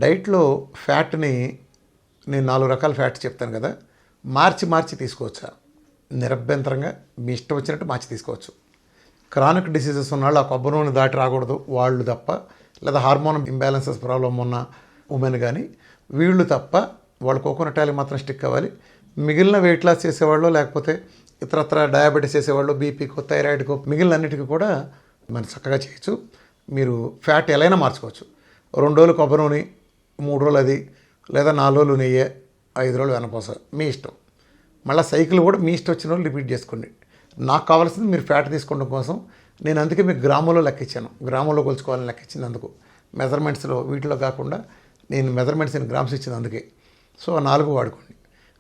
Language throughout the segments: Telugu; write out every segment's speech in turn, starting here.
డైట్లో ఫ్యాట్ని నేను 4 రకాల ఫ్యాట్స్ చెప్తాను కదా, మార్చి తీసుకోవచ్చా? నిరభ్యంతరంగా మీ ఇష్టం వచ్చినట్టు మార్చి తీసుకోవచ్చు. క్రానిక్ డిసీజెస్ ఉన్న వాళ్ళు ఆ కొబ్బరి నూనె దాటి రాకూడదు వాళ్ళు తప్ప, లేదా హార్మోన్ ఇంబ్యాలెన్సెస్ ప్రాబ్లం ఉన్న ఉమెన్ కానీ వీళ్ళు తప్ప వాళ్ళు కోకోనట్ ఆయిల్ మాత్రం స్టిక్ అవ్వాలి. మిగిలిన వెయిట్ లాస్ చేసేవాళ్ళు, లేకపోతే ఇతరత్ర డయాబెటీస్ చేసేవాళ్ళు, బీపీకో థైరాయిడ్కో మిగిలిన అన్నిటికీ కూడా మనం చక్కగా చేయొచ్చు. మీరు ఫ్యాట్ ఎలా అయినా మార్చుకోవచ్చు. 2 రోజులు కొబ్బరి నూనె, 3 రోజులు అది, లేదా 4 రోజులు నెయ్యి, 5 రోజులు వెనపూస, మీ ఇష్టం. మళ్ళీ సైకిల్ కూడా మీ ఇష్టం వచ్చిన వాళ్ళు రిపీట్ చేసుకోండి. నాకు కావాల్సింది మీరు ఫ్యాట్ తీసుకోవడం కోసం నేను అందుకే మీకు గ్రాములో లెక్కించాను. గ్రాములో కొలుచుకోవాలని లెక్కించింది అందుకు. మెజర్మెంట్స్లో వీటిలో కాకుండా నేను మెజర్మెంట్స్ ఇన్ గ్రామ్స్ ఇచ్చింది అందుకే. సో ఆ 4 వాడుకోండి,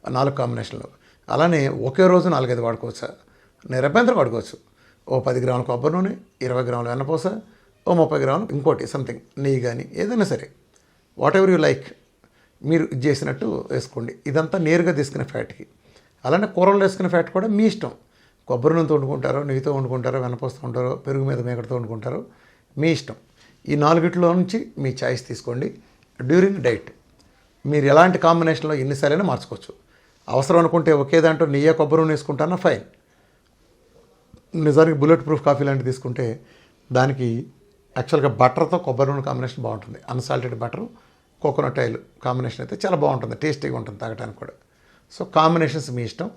ఆ 4 కాంబినేషన్లో. అలానే ఒకే రోజు 4-5 వాడుకోవచ్చా? నిరభ్యంతరం వాడుకోవచ్చు. ఓ 10 గ్రాముల కొబ్బరి నూనె, 20 గ్రాముల వెన్నపూస, ఓ 30 గ్రాములు ఇంకోటి సంథింగ్ నెయ్యి కానీ ఏదైనా సరే, వాట్ ఎవర్ యూ లైక్ మీరు ఇది చేసినట్టు వేసుకోండి. ఇదంతా నేరుగా తీసుకునే ఫ్యాట్కి. అలానే కూరలు వేసుకునే ఫ్యాట్ కూడా మీ ఇష్టం. కొబ్బరి నూనెతో వండుకుంటారో, నెయ్యితో వండుకుంటారో, వెనపూసతో ఉంటారో, పెరుగు మీద మేకడతో వండుకుంటారో, మీ ఇష్టం. ఈ 4 నుంచి మీ చాయిస్ తీసుకోండి. డ్యూరింగ్ డైట్ మీరు ఎలాంటి కాంబినేషన్లో ఎన్నిసార్లైనా మార్చుకోవచ్చు. అవసరం అనుకుంటే ఒకే దాంట్లో నెయ్యి కొబ్బరి నూనె వేసుకుంటానా ఫైన్. నిజానికి బుల్లెట్ ప్రూఫ్ కాఫీ లాంటివి తీసుకుంటే దానికి యాక్చువల్గా బటర్తో కొబ్బరి నూనె కాంబినేషన్ బాగుంటుంది. Unsalted butter, coconut oil combination అయితే చాలా బాగుంటుంది, టేస్టీగా ఉంటుంది తాగడానికి కూడా. సో కాంబినేషన్స్ మీ ఇష్టం,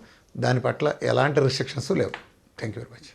దాని పట్ల ఎలాంటి రిస్ట్రిక్షన్స్ లేవు. Thank you very much.